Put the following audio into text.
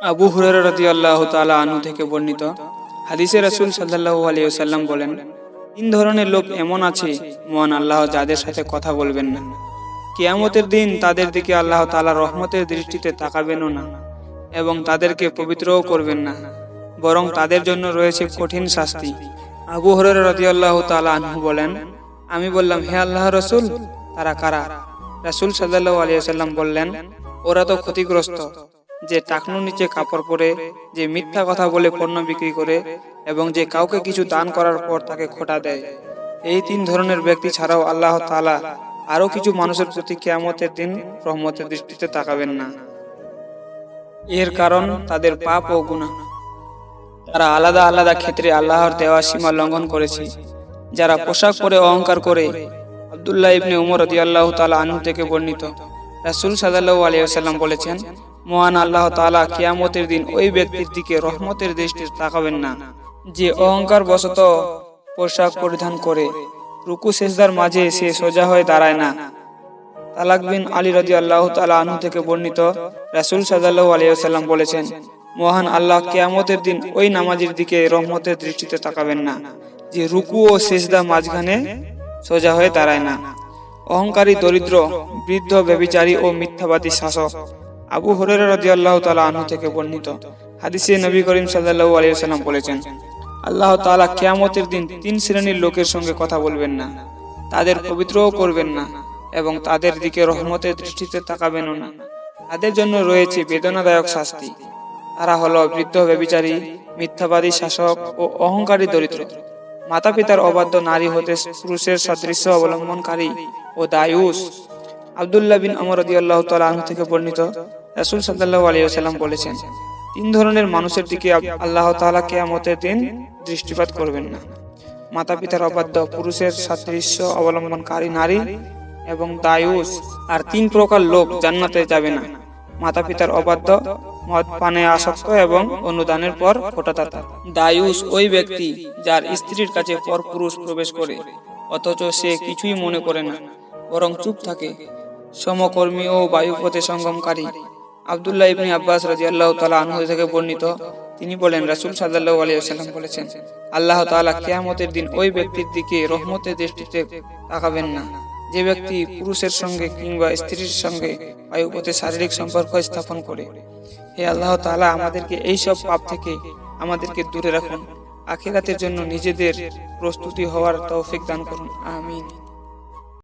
আবু হুরায়রা রাদিয়াল্লাহু তাআলা আনহু থেকে বর্ণিত হাদিসে রাসূল সাল্লাল্লাহু আলাইহি ওয়াসাল্লাম বলেন, তিন ধরনের লোক এমন আছে মহান আল্লাহ যাদের সাথে কথা বলবেন না। কিয়ামতের দিন তাদের দিকে আল্লাহ তাআলা রহমতের দৃষ্টিতে তাকাবেনও না এবং তাদেরকে পবিত্রও করবেন না, বরং তাদের জন্য রয়েছে কঠিন শাস্তি। আবু হুরায়রা রাদিয়াল্লাহু তাআলা আনহু বলেন, আমি বললাম, হে আল্লাহর রাসূল, তারা কারা? রাসূল সাল্লাল্লাহু আলাইহি ওয়াসাল্লাম বললেন, ওরা তো ক্ষতিগ্রস্ত, যে টাকনুর নিচে কাপড় পরে, যে মিথ্যা কথা বলে পণ্য বিক্রি করে এবং যে কাউকে কিছু দান করার পর তাকে খোঁটা দেয়। এই তিন ধরনের ব্যক্তি ছাড়াও আল্লাহ তাআলা আরো কিছু মানুষের প্রতি কিয়ামতের দিন রহমতের দৃষ্টিতে তাকাবেন না। এর কারণ তাদের পাপ ও গুনাহ। তারা আলাদা আলাদা ক্ষেত্রে আল্লাহর দেওয়া সীমা লঙ্ঘন করেছে। যারা পোশাক পরে অহংকার করে। আব্দুল্লাহ ইবনে উমর রাদিয়াল্লাহু তাআলা আনহু থেকে বর্ণিত, রাসূল সাল্লাল্লাহু আলাইহি ওয়াসাল্লাম বলেছেন, মহান আল্লাহ তাআলা কিয়ামতের দিন ওই ব্যক্তির দিকে রহমতের দৃষ্টিতে তাকাবেন না যে অহংকার বশত পোশাক পরিধান করে রুকু সিজদার মাঝে সে সোজা হয়ে দাঁড়ায় না। তালাক বিন আলী রাদিয়াল্লাহু তাআলা আনহু থেকে বর্ণিত, রাসূল সাল্লাল্লাহু আলাইহি ওয়াসাল্লাম বলেছেন, মহান আল্লাহ কিয়ামতের দিন ওই নামাজীর দিকে রহমতের দৃষ্টিতে তাকাবেন না যে রুকু ও সিজদা মাঝখানে সোজা হয়ে দাঁড়ায় না। অহংকারী, দরিদ্র, বৃদ্ধ, ব্যভিচারী ও মিথ্যাবাদী শাসক। আবু হুরায়রা রাদিয়াল্লাহু তাআলা আনহু থেকে বর্ণিত হাদিসে নবী করিম সাল্লাল্লাহু আলাইহি ওয়াসাল্লাম বলেছেন, আল্লাহ তাআলা কিয়ামতের দিন তিন শ্রেণীর লোকের সঙ্গে কথা বলবেন না, তাদের পবিত্রও করবেন না এবং তাদের দিকে রহমতের দৃষ্টিতে তাকাবেনও না। তাদের জন্য রয়েছে বেদনাদায়ক শাস্তি। তারা হলো বৃদ্ধ, ব্যভিচারী, মিথ্যাবাদী শাসক ও অহংকারী দরিদ্র, মাতা পিতার অবাধ্য, নারী হতে পুরুষের সাদৃশ্য অবলম্বনকারী ও দায়ুস। আব্দুল্লাহ বিন আমর রাদিয়াল্লাহু তাআলা আনহু থেকে বর্ণিত, রাসূল সাল্লাল্লাহু আলাইহি ওয়াসাল্লাম বলেছেন, তিন ধরনের মানুষের দিকে আল্লাহ তাআলা কিয়ামতের দিন দৃষ্টিপাত করবেন না: মাতা পিতার অবাধ্য, পুরুষের সাদৃশ্য অবলম্বনকারী নারী এবং দায়ুস। আর তিন প্রকার লোক জান্নাতে যাবে না: মাতা পিতার অবাধ্য, মদ পানে আসক্ত এবং অনুদানের পর ফোঁটাদাতা। দায়ুস ওই ব্যক্তি যার স্ত্রীর কাছে পরপুরুষ প্রবেশ করে অথচ সে কিছুই মনে করে না, বরং চুপ থাকে। সমকর্মী ও বায়ুপথে সঙ্গমকারী। আব্দুল্লাহ ইবনে আব্বাস রাদিয়াল্লাহু তাআলা আনহু থেকে বর্ণিত, তিনি বলেন, রাসূল সাল্লাল্লাহু আলাইহি ওয়াসাল্লাম বলেছেন, আল্লাহ তাআলা কিয়ামতের দিন ওই ব্যক্তির দিকে রহমতের দৃষ্টিতে তাকাবেন না যে ব্যক্তি পুরুষের সঙ্গে কিংবা স্ত্রীর সঙ্গে বায়ুপথে শারীরিক সম্পর্ক স্থাপন করে। হে আল্লাহ তাআলা, আমাদেরকে এই সব পাপ থেকে আমাদেরকে দূরে রাখুন। আখিরাতের জন্য নিজেদের প্রস্তুতি হওয়ার তৌফিক দান করুন। আমিন।